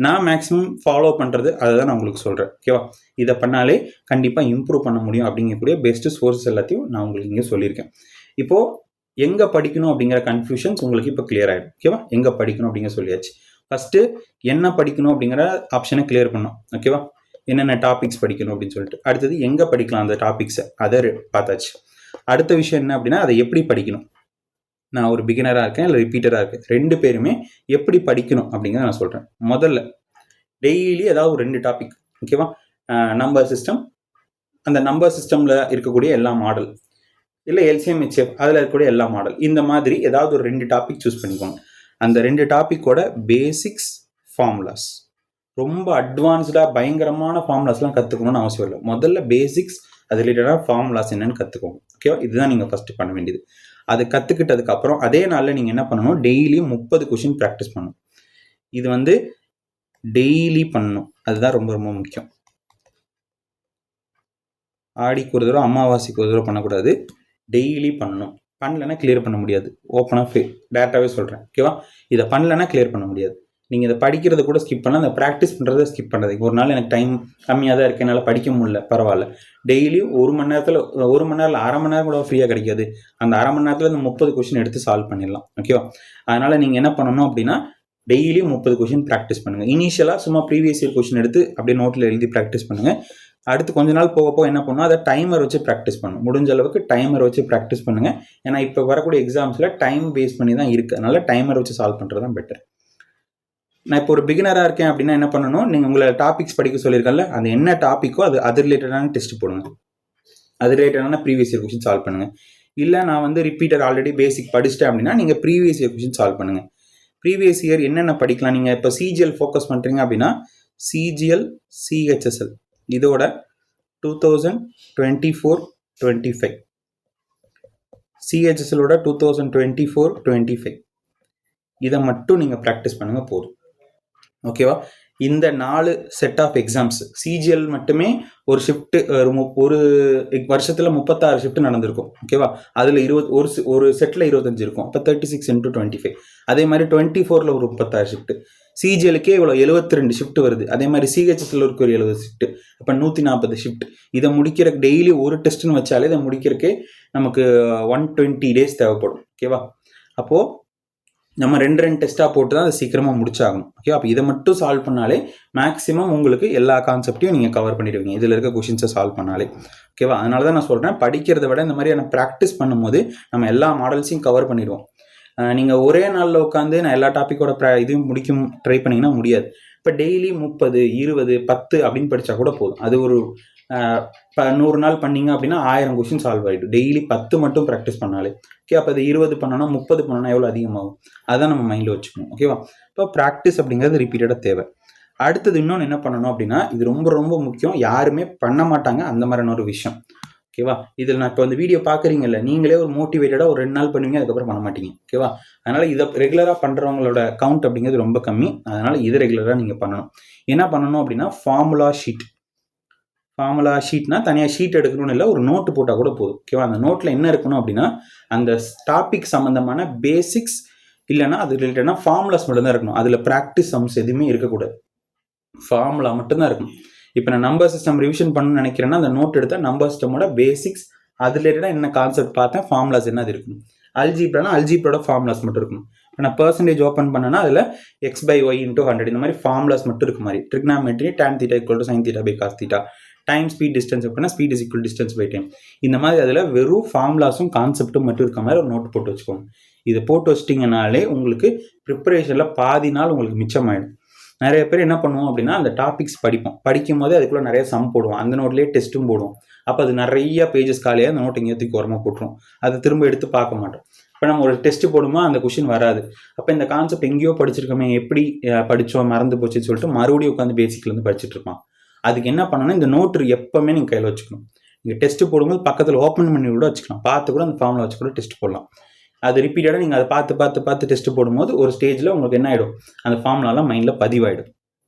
நான் மேக்ஸிமம் ஃபாலோ பண்ணுறது அதை தான் நான் உங்களுக்கு சொல்கிறேன். ஓகேவா, இதை பண்ணாலே கண்டிப்பாக இம்ப்ரூவ் பண்ண முடியும் அப்படிங்கக்கூடிய பெஸ்ட் சோர்ஸஸ் எல்லாத்தையும் நான் உங்களுக்கு இங்கே சொல்லியிருக்கேன். இப்போது எங்கே படிக்கணும் அப்படிங்கிற கன்ஃபியூஷன்ஸ் உங்களுக்கு இப்போ கிளியர் ஆகிடும். ஓகேவா, எங்கே படிக்கணும் அப்படிங்கிற சொல்லியாச்சு. ஃபஸ்ட்டு என்ன படிக்கணும் அப்படிங்கிற ஆப்ஷனை கிளியர் பண்ணோம். ஓகேவா, என்னென்ன டாபிக்ஸ் படிக்கணும் அப்படின்னு சொல்லிட்டு. அடுத்தது எங்கே படிக்கலாம் அந்த டாபிக்ஸை, அதை பார்த்தாச்சு. அடுத்த விஷயம் என்ன அப்படின்னா அதை எப்படி படிக்கணும். நான் ஒரு பிகினராக இருக்கேன் இல்லை ரிப்பீட்டராக இருக்கேன், 2 பேருமே எப்படி படிக்கணும் அப்படிங்கிறத நான் சொல்கிறேன். முதல்ல டெய்லி ஏதாவது ஒரு 2 டாபிக். ஓகேவா, நம்பர் சிஸ்டம், அந்த நம்பர் சிஸ்டமில் இருக்கக்கூடிய எல்லா மாடல், இல்லை எல்சிஎம் ஹெச்எஃப் அதில் இருக்கக்கூடிய எல்லா மாடல், இந்த மாதிரி ஏதாவது ஒரு 2 டாபிக் சூஸ் பண்ணிக்கோங்க. அந்த 2 டாப்பிக்கோட பேசிக்ஸ், ஃபார்முலாஸ், ரொம்ப அட்வான்ஸ்டாக பயங்கரமான ஃபார்முலாஸ்லாம் கற்றுக்கணும்னு அவசியம் இல்லை. முதல்ல பேசிக்ஸ், அது ரிலேட்டடான ஃபார்முலாஸ் என்னென்னு கற்றுக்கோங்க. ஓகேவா, இதுதான் நீங்கள் ஃபஸ்ட்டு பண்ண வேண்டியது. அதை கற்றுக்கிட்டதுக்கப்புறம் அதே நாளில் நீங்கள் என்ன பண்ணணும், டெய்லியும் 30 கொஷின் ப்ராக்டிஸ் பண்ணணும். இது வந்து டெய்லி பண்ணணும், அதுதான் ரொம்ப ரொம்ப முக்கியம். ஆடிக்கு ஒரு தடவை அமாவாசைக்கு ஒரு தடவை பண்ணக்கூடாது, டெய்லி பண்ணணும். பண்ணலைன்னா கிளியர் பண்ண முடியாது. ஓப்பனாக டேரெக்டாகவே சொல்கிறேன். ஓகேவா, இதை பண்ணலைன்னா கிளியர் பண்ண முடியாது. நீங்கள் இதை படிக்கிறத கூட ஸ்கிப் பண்ணலாம், அந்த ப்ராக்டிஸ் பண்ணுறதை ஸ்கிப் பண்ணுறது. ஒரு நாள் எனக்கு டைம் கம்மியாக தான் இருக்குது, என்னால் படிக்க முடியல, பரவாயில்ல. டெய்லி 1 மணி நேரத்தில் 1 மணி நேரம் 1/2 மணி நேரம் கூட ஃப்ரீயாக கிடைக்காது. அந்த 1/2 மணி நேரத்தில் இந்த 30 கொஷின் எடுத்து சால்வ் பண்ணிடலாம். ஓகேவா, அதனால் நீங்கள் என்ன பண்ணணும் அப்படின்னா டெய்லியும் 30 கொஷின் ப்ராக்டிஸ் பண்ணுங்கள். இனிஷியலாக சும்மா ப்ரீவியஸ் இயர் கொஷின் எடுத்து அப்படியே நோட்டில் எழுதி ப்ராக்டிஸ் பண்ணுங்கள். அடுத்து கொஞ்ச நாள் போக போக என்ன பண்ணணும், அதை டைமர் வச்சு ப்ராக்டிஸ் பண்ணணும். முடிஞ்ச அளவுக்கு டைமர் வச்சு ப்ராக்டிஸ் பண்ணுங்கள். ஏன்னா இப்போ வரக்கூடிய எக்ஸாம்ஸில் டைம் பேஸ் பண்ணி தான் இருக்குது, அதனால் டைமர் வச்சு சால்வ் பண்ணுறது தான் பெட்டர். நான் இப்போ ஒரு பிகினராக இருக்கேன் அப்படின்னா என்ன பண்ணணும், நீங்கள் உங்களை டாபிக்ஸ் படிக்க சொல்லியிருக்கல, அந்த என்ன டாப்பிக்கோ அது ரிலேட்டடான டெஸ்ட் போடுங்க, அது ரிலேட்டடான ப்ரீவியஸ் இயர் கொஷின் சால்வ் பண்ணுங்கள். இல்லை நான் வந்து ரிப்பீட்டர் ஆல்ரெடி பேசிக் படிச்சிட்டேன் அப்படின்னா நீங்கள் ப்ரீவியஸ் இயர் கொஷின் சால்வ் பண்ணுங்கள். ப்ரீவியஸ் இயர் என்னென்ன படிக்கலாம், நீங்கள் இப்போ சிஜிஎல் ஃபோக்கஸ் பண்ணுறீங்க அப்படின்னா சிஜிஎல் சிஹெச்எஸ்எல் இதோட 2024-25 சிஹெச்எஸ்எலோட 2024-25 இதை மட்டும் நீங்கள் ப்ராக்டிஸ் பண்ணுங்கள் போதும். ஓகேவா? இந்த 4 செட் ஆஃப் எக்ஸாம்ஸ் சிஜிஎல் மட்டுமே ஒரு ஷிஃப்ட் ஒரு வருஷத்தில் 36 ஷிஃப்ட் நடந்திருக்கும். ஓகேவா? அதில் ஒரு செட்டில் 25 இருக்கும். அப்போ 36 × 25. அதே மாதிரி 24ல் ஒரு 36 ஷிஃப்ட். சிஜிஎலுக்கே இவ்வளோ 72 ஷிஃப்ட் வருது. அதே மாதிரி சிஹெச்எஸ்எல் ஒரு 70 ஷிஃப்ட். அப்போ 140 ஷிஃப்ட். இதை முடிக்கிறக்கு டெய்லி ஒரு டெஸ்ட்னு வச்சாலே இதை முடிக்கிறதுக்கே நமக்கு 120 டேஸ் தேவைப்படும். ஓகேவா? அப்போது நம்ம 2 டெஸ்ட்டாக போட்டு தான் அதை சீக்கிரமாக முடிச்சாகணும். ஓகே, அப்போ இதை மட்டும் சால்வ் பண்ணாலே மேக்ஸிமம் உங்களுக்கு எல்லா கான்செப்டையும் நீங்கள் கவர் பண்ணிடுவீங்க, இதில் இருக்க கொஷின்ஸை சால்வ் பண்ணாலே. ஓகேவா? அதனால தான் நான் சொல்கிறேன், படிக்கிறத விட இந்த மாதிரியான ப்ராக்டிஸ் பண்ணும்போது நம்ம எல்லா மாடல்ஸையும் கவர் பண்ணிடுவோம். நீங்கள் ஒரே நாளில் உட்காந்து நான் எல்லா டாப்பிக்கோட இதையும் ட்ரை பண்ணிங்கன்னா முடியாது. இப்போ டெய்லி 30, 20, 10 அப்படின்னு படித்தா கூட போதும். அது ஒரு 100 நாள் பண்ணிங்க அப்படின்னா 1000 கொஷின் சால்வ் ஆகிடும். டெய்லி 10 மட்டும் ப்ராக்டிஸ் பண்ணாலே. ஓகே, அப்போ அது 20 பண்ணோன்னா 30 பண்ணோன்னா எவ்வளோ அதிகமாகும், அதான் நம்ம மைண்டில் வச்சுக்கணும். ஓகேவா? இப்போ ப்ராக்டிஸ் அப்படிங்கிறது ரிப்பீட்டடாக தேவை. அடுத்தது இன்னொன்று என்ன பண்ணணும் அப்படின்னா, இது ரொம்ப ரொம்ப முக்கியம், யாருமே பண்ண மாட்டாங்க அந்த மாதிரியான ஒரு விஷயம். ஓகேவா? இதில் நான் இப்போ வந்து வீடியோ பார்க்குறீங்கல்ல, நீங்களே ஒரு மோட்டிவேட்டடாக ஒரு 2 நாள் பண்ணுவீங்க, அதுக்கப்புறம் பண்ண மாட்டீங்க. ஓகேவா? அதனால் இதை ரெகுலராக பண்ணுறவங்களோட கவுண்ட் அப்படிங்கிறது ரொம்ப கம்மி. அதனால் இதை ரெகுலராக நீங்கள் பண்ணணும். என்ன பண்ணணும் அப்படின்னா, ஃபார்முலா ஷீட்னா தனியாக ஷீட் எடுக்கணும்னு இல்லை, ஒரு நோட்டு போட்டால் கூட போதும். ஓகேவா? அந்த நோட்டில் என்ன இருக்கணும் அப்படின்னா, அந்த டாபிக் சம்மந்தமான பேசிக்ஸ் இல்லைன்னா அது ரிலேட்டடான ஃபார்முலாஸ் மட்டும்தான் இருக்கணும். அதில் ப்ராக்டிஸ் சம்ஸ் எதுவுமே இருக்கக்கூடாது, ஃபார்முலா மட்டும்தான் இருக்கணும். இப்போ நான் நம்பர் சிஸ்டம் ரிவிஷன் பண்ணணும்னு நினைக்கிறேன்னா அந்த நோட் எடுத்தால் நம்பர் சிஸ்டமோட பேசிக்ஸ், அது ரிலேட்டடாக என்ன கான்செப்ட் பார்த்தேன், ஃபார்முலாஸ் என்ன அது இருக்கணும். அல்ஜீப்ரானா அல்ஜீப்ரோட ஃபார்முலாஸ் மட்டும் இருக்கணும். இப்போ நான் பர்சன்டேஜ் ஓப்பன் பண்ணேன்னா அதில் x/y × 100 இந்த மாதிரி ஃபார்முலாஸ் மட்டும் இருக்க மாதிரி. Trigonometry tan θ = sin θ / cos θ, time speed distance அப்படின்னா ஸ்பீட் = டிஸ்டன்ஸ் பை டைம். இந்த மாதிரி அதில் வெறும் ஃபார்முலாஸும் கான்செப்டும் மட்டும் இருக்க மாதிரி ஒரு நோட் போட்டு வச்சுக்கோங்க. இதை போட்டு வச்சிட்டிங்கனாலே உங்களுக்கு ப்ரிப்பரேஷனில் பாதி நாள் உங்களுக்கு மிச்சமாயிடும். நிறைய பேர் என்ன பண்ணுவோம் அப்படின்னா, அந்த டாபிக்ஸ் படிக்கும் போதே அதுக்குள்ளே நிறைய சம் போடுவோம், அந்த நோட்லேயே டெஸ்ட்டும் போடுவோம். அப்போ அது நிறைய பேஜஸ் காலியாக அந்த நோட் எங்கேயும் தூக்கி ஓரமாக போட்டுரும், அதை திரும்ப எடுத்து பார்க்க மாட்டோம். இப்போ நம்ம ஒரு டெஸ்ட் போடுமா அந்த கொஷின் வராது. அப்போ இந்த கான்செப்ட் எங்கேயோ படிச்சிருக்கோமே, எப்படி படித்தோம் மறந்து போச்சுன்னு சொல்லிட்டு மறுபடியும் உட்காந்து பேசிக்லேருந்து படிச்சுட்டு இருப்பான். அதுக்கு என்ன பண்ணணும்னா, இந்த நோட்டு எப்போவுமே நீங்கள் கையில் வச்சுக்கணும். நீங்கள் டெஸ்ட்டு போடும்போது பக்கத்தில் ஓப்பன் பண்ணி கூட வச்சுக்கலாம், பார்த்து கூட அந்த ஃபார்மில் வச்சு கூட டெஸ்ட் போடலாம். அது ரிப்பீட்டடாக நீங்கள் அதை பார்த்து டெஸ்ட் போடும்போது ஒரு ஸ்டேஜில் உங்களுக்கு என்ன ஆகிடும், அந்த ஃபார்முலாலாம் மைண்டில் பதிவாயிடும்.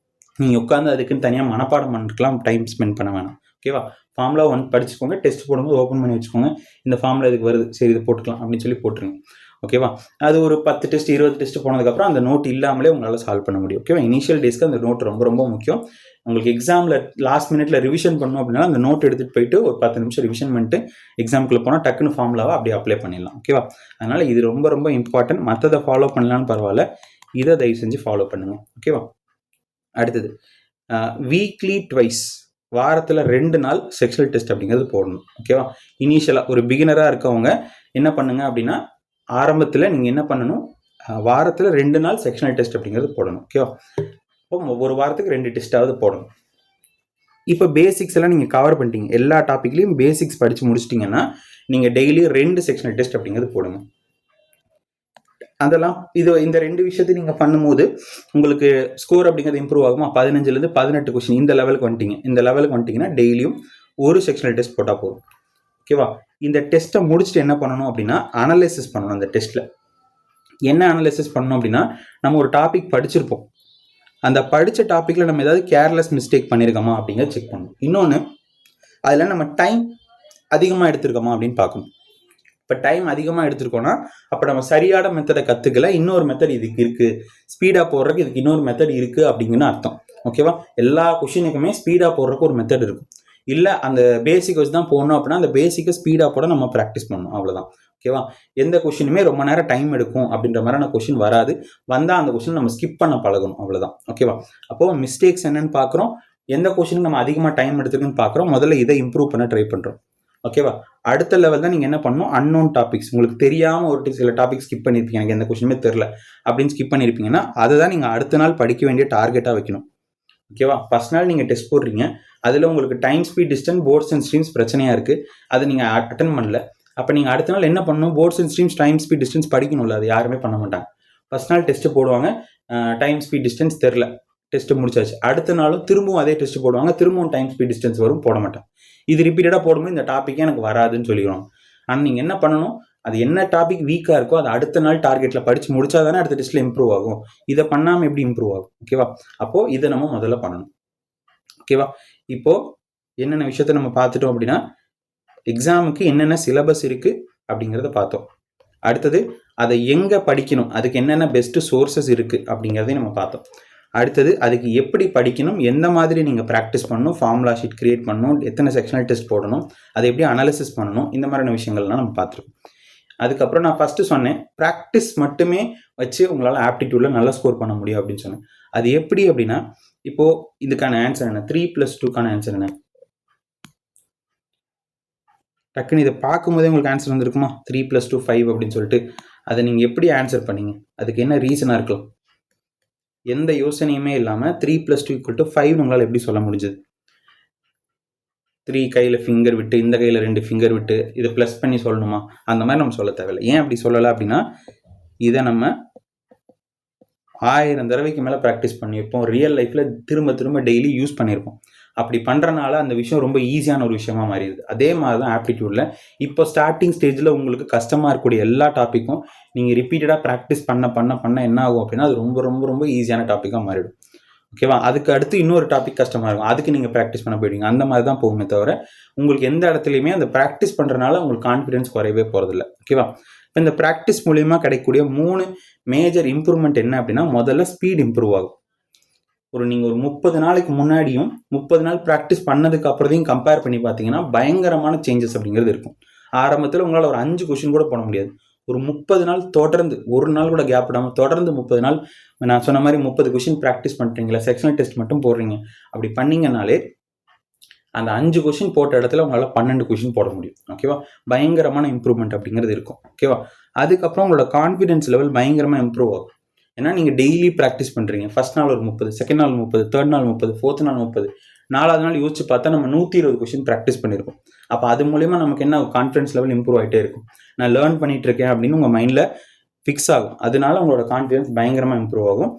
நீங்கள் உட்காந்து அதுக்குன்னு தனியாக மனப்பாடம் பண்ணிக்கலாம், டைம் ஸ்பெண்ட் பண்ண வேணாம். ஓகேவா? ஃபார்முலா 1 படிச்சுக்கோங்க, டெஸ்ட் போடும்போது ஓப்பன் பண்ணி வச்சுக்கோங்க, இந்த ஃபார்முலா இதுக்கு வருது, சரி இது போட்டுக்கலாம் அப்படின்னு சொல்லி போட்டுருங்க. ஓகேவா? அது ஒரு 10 டெஸ்ட் 20 டெஸ்ட் போனதுக்கப்புறம் அந்த நோட் இல்லாமலே உங்களால் சால்வ் பண்ண முடியும். ஓகேவா? இனிஷியல் டேஸ்க்கு அந்த நோட் ரொம்ப ரொம்ப முக்கியம். உங்களுக்கு எக்ஸாமில் லாஸ்ட் மினிட்ல ரிவிஷன் பண்ணணும் அப்படின்னா அந்த நோட் எடுத்துகிட்டு போயிட்டு ஒரு 10 நிமிஷம் ரிவிஷன் பண்ணிட்டு எக்ஸாமுக்குள்ளே போனால் டக்குன்னு ஃபார்முலாவை அப்படியே அப்ளை பண்ணிடலாம். ஓகேவா? அதனால் இது ரொம்ப ரொம்ப இம்பார்ட்டன்ட். மற்றதை ஃபாலோ பண்ணலான்னு பரவாயில்ல, இதை தயவு செஞ்சு ஃபாலோ பண்ணுங்கள். ஓகேவா? அடுத்தது வீக்லி ட்வைஸ், வாரத்தில் 2 நாள் செக்ஷுவல் டெஸ்ட் அப்படிங்கிறது போடணும். ஓகேவா? இனிஷியலாக ஒரு பிகினராக இருக்கவங்க என்ன பண்ணுங்க அப்படின்னா, ஆரம்பத்தில் நீங்கள் என்ன பண்ணணும், வாரத்தில் 2 நாள் செக்ஷனல் டெஸ்ட் அப்படிங்கிறது போடணும். ஓகேவா? இப்போ ஒரு வாரத்துக்கு 2 டெஸ்ட்டாவது போடணும். இப்போ பேசிக்ஸ் எல்லாம் நீங்கள் கவர் பண்ணிட்டீங்க, எல்லா டாப்பிக்லையும் பேசிக்ஸ் படித்து முடிச்சிட்டிங்கன்னா நீங்கள் டெய்லி 2 செக்ஷனல் டெஸ்ட் அப்படிங்கிறது போடுங்க. அதெல்லாம் இந்த 2 விஷயத்தையும் நீங்கள் பண்ணும்போது உங்களுக்கு ஸ்கோர் அப்படிங்கிறது இம்ப்ரூவ் ஆகுமா? 15லேருந்து 18 கொஸ்டின் இந்த லெவலுக்கு வந்துட்டிங்கன்னா டெய்லியும் ஒரு செக்ஷனல் டெஸ்ட் போட்டால் போதும். ஓகேவா? இந்த டெஸ்ட்டை முடிச்சுட்டு என்ன பண்ணணும் அப்படின்னா, அனலைசிஸ் பண்ணணும். அந்த டெஸ்ட்டில் என்ன அனலைசிஸ் பண்ணணும் அப்படின்னா, நம்ம ஒரு டாபிக் படிச்சிருப்போம், அந்த படித்த டாப்பிக்கில் நம்ம ஏதாவது கேர்லெஸ் மிஸ்டேக் பண்ணியிருக்கோமா அப்படிங்கிறத செக் பண்ணணும். இன்னொன்று, அதில் நம்ம டைம் அதிகமாக எடுத்திருக்கோமா அப்படின்னு பார்க்கணும். இப்போ டைம் அதிகமாக எடுத்துருக்கோன்னா அப்போ நம்ம சரியான மெத்தடை கற்றுக்கல, இன்னொரு மெத்தட் இதுக்கு இருக்குது, ஸ்பீடாக போடுறதுக்கு இதுக்கு இன்னொரு மெத்தட் இருக்குது அப்படிங்கன்னு அர்த்தம். ஓகேவா? எல்லா கொஷினுக்குமே ஸ்பீடாக போடுறதுக்கு ஒரு மெத்தட் இருக்கும். இல்லை அந்த பேசிக் வச்சு தான் போடணும் அப்படின்னா அந்த பேசிக்கை ஸ்பீடாக போட நம்ம ப்ராக்டிஸ் பண்ணணும், அவ்வளோதான். ஓகேவா? எந்த கொஷினுமே ரொம்ப நேரம் டைம் எடுக்கும் அப்படின்ற மாதிரியான கொஷின் வராது. வந்தால் அந்த கொஷின் நம்ம ஸ்கிப் பண்ண பழகணும், அவ்வளோதான். ஓகேவா? அப்போது மிஸ்டேக்ஸ் என்னன்னு பார்க்குறோம், எந்த கொஷினுக்கு நம்ம அதிகமாக டைம் எடுத்துக்குன்னு பார்க்குறோம், முதல்ல இதை இம்ப்ரூவ் பண்ண ட்ரை பண்ணுறோம். ஓகேவா? அடுத்த லெவல் தான் நீங்கள் என்ன பண்ணணும், அன்னோன் டாபிக்ஸ், உங்களுக்கு தெரியாமல் ஒரு சில டாபிக் ஸ்கிப் பண்ணியிருப்பீங்க, எனக்கு எந்த கொஷினுமே தெரில அப்படின்னு ஸ்கிப் பண்ணியிருப்பீங்கன்னா அதை தான் நீங்கள் அடுத்த நாள் படிக்க வேண்டிய டார்கெட்டாக வைக்கணும். ஓகேவா? ஃபர்ஸ்ட் நாள் நீங்கள் டெஸ்ட் போடுறீங்க, அதில் உங்களுக்கு time speed distance boats and streams பிரச்சனையாக இருக்குது, அதை நீங்கள் அட்டன் பண்ணல, அப்போ நீங்கள் அடுத்த நாள் என்ன பண்ணணும், boats and streams time speed distance படிக்கணும்ல, அது யாருமே பண்ண மாட்டாங்க. ஃபர்ஸ்ட் நாள் டெஸ்ட்டு போடுவாங்க, டைம் ஸ்பீட் டிஸ்டன்ஸ் தெரில, டெஸ்ட்டு முடிச்சாச்சு. அடுத்த நாளும் திரும்பவும் அதே டெஸ்ட் போடுவாங்க, திரும்பவும் டைம் ஸ்பீட் டிஸ்டன்ஸ் வரும், போட மாட்டாங்க. இது ரிப்பீட்டடாக போடும்போது இந்த டாப்பிக்கே எனக்கு வராதுன்னு சொல்லிடுவாங்க. ஆனால் நீங்கள் என்ன பண்ணணும், அது என்ன டாபிக் வீக்காக இருக்கோ அது அடுத்த நாள் டார்கெட்டில் படித்து முடிச்சா தானே அடுத்த டெஸ்ட்டில் இம்ப்ரூவ் ஆகும். இதை பண்ணாமல் எப்படி இம்ப்ரூவ் ஆகும்? ஓகேவா? அப்போது இதை நம்ம முதல்ல பண்ணணும். ஓகேவா? இப்போது என்னென்ன விஷயத்த நம்ம பார்த்துட்டோம் அப்படின்னா, எக்ஸாமுக்கு என்னென்ன சிலபஸ் இருக்குது அப்படிங்கிறத பார்த்தோம். அடுத்தது அதை எங்கே படிக்கணும், அதுக்கு என்னென்ன பெஸ்ட்டு சோர்சஸ் இருக்குது அப்படிங்கிறதையும் நம்ம பார்த்தோம். அடுத்தது அதுக்கு எப்படி படிக்கணும், எந்த மாதிரி நீங்கள் ப்ராக்டிஸ் பண்ணணும், ஃபார்முலா ஷீட் கிரியேட் பண்ணணும், எத்தனை செக்ஷனல் டெஸ்ட் போடணும், அதை எப்படி அனாலிசிஸ் பண்ணணும், இந்த மாதிரியான விஷயங்கள்லாம் நம்ம பார்த்துருக்கோம். அதுக்கப்புறம் நான் ஃபஸ்ட்டு சொன்னேன், ப்ராக்டிஸ் மட்டுமே வச்சு உங்களால் ஆப்டிடியூடில் நல்லா ஸ்கோர் பண்ண முடியும் அப்படின்னு சொன்னேன். அது எப்படி அப்படின்னா, இப்போது இதுக்கான ஆன்சர் என்ன, 3+2க்கான ஆன்சர் என்ன? டக்குன்னு இதை பார்க்கும்போதே உங்களுக்கு ஆன்சர் வந்துருக்குமா, 3+2 5 அப்படின்னு சொல்லிட்டு. அதை நீங்கள் எப்படி ஆன்சர் பண்ணீங்க, அதுக்கு என்ன ரீசனாக இருக்கலாம்? எந்த யோசனையுமே இல்லாமல் 3+2 5 உங்களால் எப்படி சொல்ல முடிஞ்சது? 3 கையில் ஃபிங்கர் விட்டு, இந்த கையில் 2 ஃபிங்கர் விட்டு இதை ப்ளஸ் பண்ணி சொல்லணுமா? அந்த மாதிரி நம்ம சொல்ல தேவையில்லை. ஏன் அப்படி சொல்லலை அப்படின்னா, இதை நம்ம 1000 தடவைக்கு மேலே ப்ராக்டிஸ் பண்ணியிருப்போம், ரியல் லைஃப்பில் திரும்ப திரும்ப டெய்லி யூஸ் பண்ணியிருப்போம். அப்படி பண்ணுறனால அந்த விஷயம் ரொம்ப ஈஸியான ஒரு விஷயமா மாறிடுது. அதே மாதிரி தான் ஆப்டிடியூடில் இப்போ ஸ்டார்டிங் ஸ்டேஜில் உங்களுக்கு கஷ்டமாக இருக்கக்கூடிய எல்லா டாப்பிக்கும் நீங்கள் ரிப்பீட்டடாக ப்ராக்டிஸ் பண்ண பண்ண பண்ண என்ன ஆகும் அப்படின்னா, அது ரொம்ப ரொம்ப ரொம்ப ஈஸியான டாப்பிக்காக மாறிடும். ஓகேவா? அதுக்கு அடுத்து இன்னொரு டாபிக் கஷ்டமாக இருக்கும், அதுக்கு நீங்கள் ப்ராக்டிஸ் பண்ண போயிடுவீங்க. அந்த மாதிரி தான் போகுமே தவிர உங்களுக்கு எந்த இடத்துலையுமே அந்த ப்ராக்டிஸ் பண்ணுறதுனால உங்களுக்கு கான்ஃபிடன்ஸ் குறையவே போகிறதில்ல. ஓகேவா? இப்போ இந்த ப்ராக்டிஸ் மூலியமாக கிடைக்கக்கூடிய 3 மேஜர் இம்ப்ரூவ்மெண்ட் என்ன அப்படின்னா, முதல்ல ஸ்பீட் இம்ப்ரூவ் ஆகும். நீங்கள் ஒரு 30 நாளைக்கு முன்னாடியும் 30 நாள் ப்ராக்டிஸ் பண்ணதுக்கு அப்புறத்தையும் கம்பேர் பண்ணி பார்த்தீங்கன்னா பயங்கரமான சேஞ்சஸ் அப்படிங்கிறது இருக்கும். ஆரம்பத்தில் உங்களால் ஒரு 5 கொஷின் கூட போட முடியாது. ஒரு 30 நாள் தொடர்ந்து, ஒரு நாள் கூட கேப் விடாமல் தொடர்ந்து 30 நாள் நான் சொன்ன மாதிரி 30 கொஷின் ப்ராக்டிஸ் பண்ணுறீங்களா, செக்ஷனல் டெஸ்ட் மட்டும் போடுறீங்க, அப்படி பண்ணீங்கனாலே அந்த 5 கொஷின் போட்ட இடத்துல உங்களால் 12 கொஷின் போட முடியும். ஓகேவா? பயங்கரமான இம்ப்ரூவ்மெண்ட் அப்படிங்கிறது இருக்கும். ஓகேவா? அதுக்கப்புறம் உங்களோட கான்ஃபிடன்ஸ் லெவல் பயங்கரமாக இம்ப்ரூவ் ஆகும். ஏன்னா நீங்கள் டெய்லி ப்ராக்டிஸ் பண்ணுறீங்க. ஃபர்ஸ்ட் நாள் ஒரு 30, செகண்ட் நாள் 30, தேர்ட் நாள் 30, ஃபோர்த் நாள் 30, 4வது நாள் யோசிச்சு பார்த்தா நம்ம 120 கொஷின் ப்ராக்டிஸ் பண்ணியிருக்கோம். அப்போ அது மூலயமா நமக்கு என்ன கான்ஃபிடன்ஸ் லெவல் இம்ப்ரூவ் ஆகிட்டே இருக்கும். நான் லேர்ன் பண்ணிட்டு இருக்கேன் அப்படின்னு உங்கள் மைண்டில் ஃபிக்ஸ் ஆகும். அதனால உங்களோட கான்ஃபிடன்ஸ் பயங்கரமாக இம்ப்ரூவ் ஆகும்.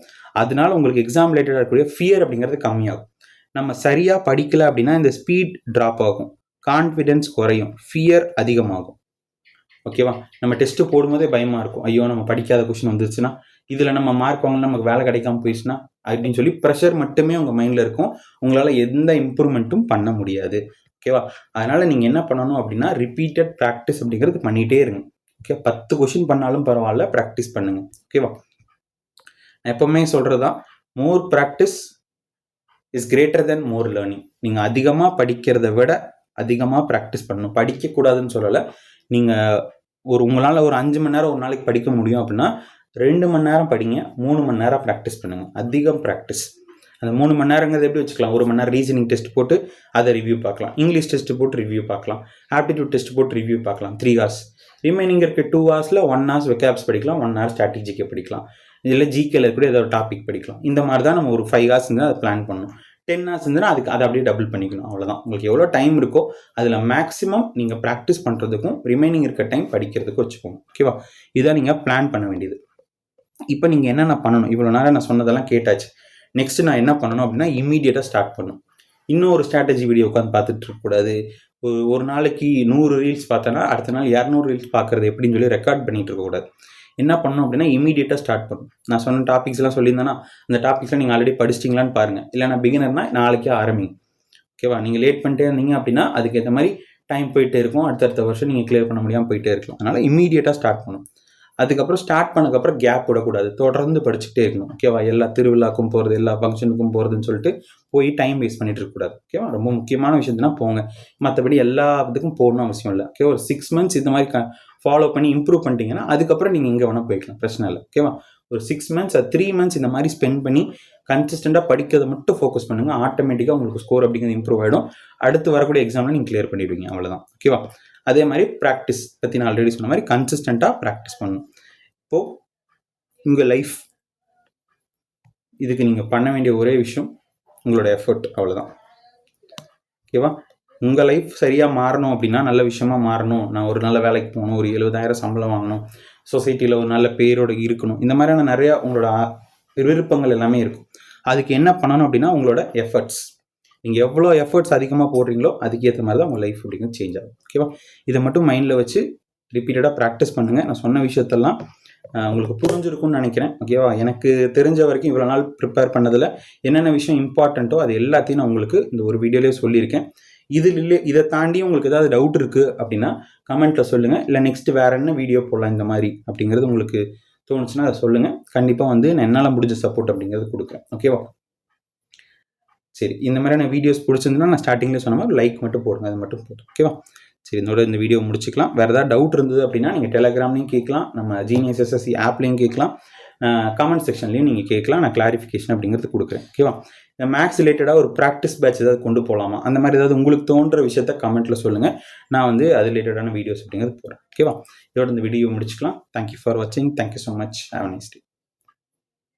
அதனால உங்களுக்கு எக்ஸாம் ரிலேட்டடாக இருக்கக்கூடிய ஃபியர் அப்படிங்கிறது கம்மியாகும். நம்ம சரியாக படிக்கலை அப்படின்னா இந்த ஸ்பீட் ட்ராப் ஆகும், கான்ஃபிடன்ஸ் குறையும், ஃபியர் அதிகமாகும். ஓகேவா? நம்ம டெஸ்ட்டு போடும்போதே பயமாக இருக்கும், ஐயோ நம்ம படிக்காத கொஷின் வந்துருச்சுன்னா, இதில் நம்ம மார்க் வாங்கலாம், நமக்கு வேலை கிடைக்காம போயிடுச்சுன்னா அப்படின்னு சொல்லி ப்ரெஷர் மட்டுமே உங்கள் மைண்டில் இருக்கும். உங்களால் எந்த இம்ப்ரூவ்மெண்ட்டும் பண்ண முடியாது. ஓகேவா? அதனால் நீங்கள் என்ன பண்ணணும் அப்படின்னா, ரிப்பீட்டட் ப்ராக்டிஸ் அப்படிங்கிறது பண்ணிகிட்டே இருங்க. ஓகே, 10 கொஷின் பண்ணாலும் பரவாயில்ல, ப்ராக்டிஸ் பண்ணுங்க. ஓகேவா? நான் எப்பவுமே சொல்கிறது தான், more practice is greater than more learning. நீங்கள் அதிகமாக படிக்கிறத விட அதிகமாக ப்ராக்டிஸ் பண்ணணும். படிக்கக்கூடாதுன்னு சொல்லலை. நீங்கள் உங்களால் ஒரு 5 மணி நேரம் ஒரு நாளைக்கு படிக்க முடியும் அப்படின்னா 2 மணி நேரம் படிங்க, 3 மணி நேரம் ப்ராக்டிஸ் பண்ணுங்கள். அதிகம் ப்ராக்டிஸ். அந்த 3 மணி நேரங்கிறது எப்படி வச்சுக்கலாம், 1 மணி நேரம் ரீசனிங் டெஸ்ட் போட்டு அதை ரிவ்யூ பார்க்கலாம், இங்கிலீஷ் டெஸ்ட் போட்டு ரிவ்யூ பார்க்கலாம், ஆப்டிடியூட் டெஸ்ட் போட்டு ரிவ்யூ பார்க்கலாம் 3 hours. ரிமைனிங் இருக்க 2 hours 1 hour வெக்காப்ஸ் படிக்கலாம், 1 hour ஸ்ட்ராட்டஜிக்கை படிக்கலாம், இதில் ஜிகேல இருக்கக்கூடிய ஏதாவது டாபிக் படிக்கலாம். இந்த மாதிரி தான் நம்ம ஒரு 5 hours இருந்தால் அதை பிளான் பண்ணணும். 10 hours இருந்ததுன்னா அதை அப்படியே டபுள் பண்ணிக்கணும். அவ்வளோதான். உங்களுக்கு எவ்வளோ டைம் இருக்கோ அதில் மேக்ஸிமம் நீங்கள் ப்ராக்டிஸ் பண்ணுறதுக்கும் ரிமைனிங் இருக்க டைம் படிக்கிறதுக்கும் வச்சுக்கோங்க. ஓகேவா? இதான் நீங்கள் பிளான் பண்ண வேண்டியது. இப்போ நீங்கள் என்னென்ன பண்ணணும், இவ்வளோ நேரம் நான் சொன்னதெல்லாம் கேட்டாச்சு. நெக்ஸ்ட் நான் என்ன பண்ணணும் அப்படின்னா, இம்மீடியட்டாக ஸ்டார்ட் பண்ணணும். இன்னும் ஒரு ஸ்ட்ராட்டஜி வீடியோ உட்காந்து பார்த்துட்டு இருக்கக்கூடாது. ஒரு நாளைக்கு 100 ரீல்ஸ் பார்த்தேன்னா அடுத்த நாள் 200 ரீல்ஸ் பார்க்குறது எப்படின்னு சொல்லி ரெக்கார்ட் பண்ணிட்டு இருக்கக்கூடாது. என்ன பண்ணணும் அப்படின்னா, இமீடியட்டாக ஸ்டார்ட் பண்ணணும். நான் சொன்ன டாபிக்ஸ்லாம் சொல்லியிருந்தேன்னா அந்த டாபிக்ஸ்லாம் நீங்கள் ஆல்ரெடி படிச்சிட்டிங்களான்னு பாருங்கள். இல்லை நான் பிகினர்னா நாளைக்கே ஆரம்பிங்க. ஓகேவா? நீங்கள் லேட் பண்ணிட்டே இருந்தீங்க அப்படின்னா அதுக்கேற்ற மாதிரி டைம் போயிட்டே இருக்கும். அடுத்தடுத்த வருஷம் நீங்கள் கிளியர் பண்ண முடியாமல் போயிட்டே இருக்கலாம். அதனால் இமீடியட்டாக ஸ்டார்ட் பண்ணணும். அதுக்கப்புறம் ஸ்டார்ட் பண்ணக்கப்புறம் கேப் விடக்கூடாது, தொடர்ந்து படிச்சுக்கிட்டே இருக்கணும். ஓகேவா? எல்லா திருவிழாக்கும் போகிறது, எல்லா ஃபங்க்ஷனுக்கும் போகிறதுன்னு சொல்லிட்டு போய் டைம் வேஸ்ட் பண்ணிட்டு இருக்கக்கூடாது. ஓகேவா? ரொம்ப முக்கியமான விஷயத்துனா போங்க, மற்றபடி எல்லா இதுக்கும் போகணும் அவசியம் இல்லை. ஓகே, ஒரு 6 months இந்த மாதிரி ஃபாலோ பண்ணி இம்ப்ரூவ் பண்ணிட்டீங்கன்னா அதுக்கப்புறம் நீங்கள் எங்கே வேணால் போய்க்கலாம், பிரச்சனை இல்லை. ஓகேவா? ஒரு 6 months 3 months இந்த மாதிரி ஸ்பெண்ட் பண்ணி கன்சிஸ்டண்டாக படிக்கிறத மட்டும் ஃபோக்கஸ் பண்ணுங்கள். ஆட்டோமேட்டிக்காக உங்களுக்கு ஸ்கோர் அப்படிங்கிறது இம்ப்ரூவ் ஆகிடும். அடுத்து வரக்கூடிய எக்ஸாமில் நீங்கள் கிளியர் பண்ணிடுவீங்க. அவ்வளோதான். ஓகேவா? அதே மாதிரி ப்ராக்டிஸ் பற்றி நான் ஆல்ரெடி சொன்ன மாதிரி கன்சிஸ்டண்ட்டாக ப்ராக்டிஸ் பண்ணணும். இப்போது உங்கள் லைஃப் இதுக்கு நீங்கள் பண்ண வேண்டிய ஒரே விஷயம் உங்களோட எஃபர்ட். அவ்வளோதான். ஓகேவா? உங்கள் லைஃப் சரியாக மாறணும் அப்படின்னா, நல்ல விஷயமா மாறணும், நான் ஒரு நல்ல வேலைக்கு போகணும், ஒரு 70,000 சம்பளம் வாங்கணும், சொசைட்டியில் ஒரு நல்ல பேரோடு இருக்கணும், இந்த மாதிரியான நிறையா உங்களோட விருப்பங்கள் எல்லாமே இருக்கும். அதுக்கு என்ன பண்ணணும் அப்படின்னா, உங்களோட எஃபர்ட்ஸ், நீங்கள் எவ்வளோ எஃபர்ட்ஸ் அதிகமாக போடுறீங்களோ அதுக்கேற்ற மாதிரி தான் உங்கள் லைஃப் அப்படிங்கிறது சேஞ்ச் ஆகும். ஓகேவா? இதை மட்டும் மைண்டில் வச்சு ரிப்பீட்டடாக ப்ராக்டிஸ் பண்ணுங்கள். நான் சொன்ன விஷயத்தெல்லாம் உங்களுக்கு புரிஞ்சிருக்கும்னு நினைக்கிறேன். ஓகேவா? எனக்கு தெரிஞ்ச வரைக்கும் இவ்வளோ நாள் ப்ரிப்பேர் பண்ணதில் என்னென்ன விஷயம் இம்பார்ட்டண்ட்டோ அது எல்லாத்தையும் நான் உங்களுக்கு இந்த ஒரு வீடியோலேயே சொல்லியிருக்கேன். இதை தாண்டி உங்களுக்கு ஏதாவது டவுட் இருக்குது அப்படின்னா கமெண்ட்டில் சொல்லுங்கள். இல்லை நெக்ஸ்ட் வேறு என்ன வீடியோ போடலாம் இந்த மாதிரி அப்படிங்கிறது உங்களுக்கு தோணுச்சுன்னா அதை சொல்லுங்கள். கண்டிப்பாக வந்து நான் என்னால் முடிஞ்ச சப்போர்ட் அப்படிங்கிறது கொடுக்குறேன். ஓகேவா? சரி, இந்த மாதிரியான வீடியோஸ் பிடிச்சிருந்துன்னா நான் ஸ்டார்டிங்கில் சொன்ன மாதிரி லைக் மட்டும் போடுங்க, அது மட்டும் போதும். ஓகேவா? சரி, இதோட இந்த வீடியோ முடிச்சுக்கலாம். வேறு ஏதாவது டவுட் இருந்தது அப்படின்னா நீங்கள் டெலகிராம்லையும் கேட்கலாம், நம்ம ஜீனியஸ் எஸ்எஸ்சி ஆப்லேயும் கேட்கலாம், கமெண்ட் செக்ஷன்லையும் நீங்கள் கேட்கலாம். நான் கிளாரிஃபிகேஷன் அப்படிங்கிறது கொடுக்குறேன். ஓகேவா? மேக்ஸ் ரிலேட்டடாக ஒரு ப்ராக்டிஸ் பேட்ச் ஏதாவது கொண்டு போகலாமா, அந்த மாதிரி ஏதாவது உங்களுக்கு தோன்ற விஷயத்த கமெண்ட்டில் சொல்லுங்கள். நான் வந்து அது ரிலேட்டடான வீடியோஸ் அப்படிங்கிறது போகிறேன். ஓகேவா? இதோட இந்த வீடியோ முடிச்சுக்கலாம். தேங்க்யூ ஃபார் வாட்சிங். Thank you so much. Have a nice day.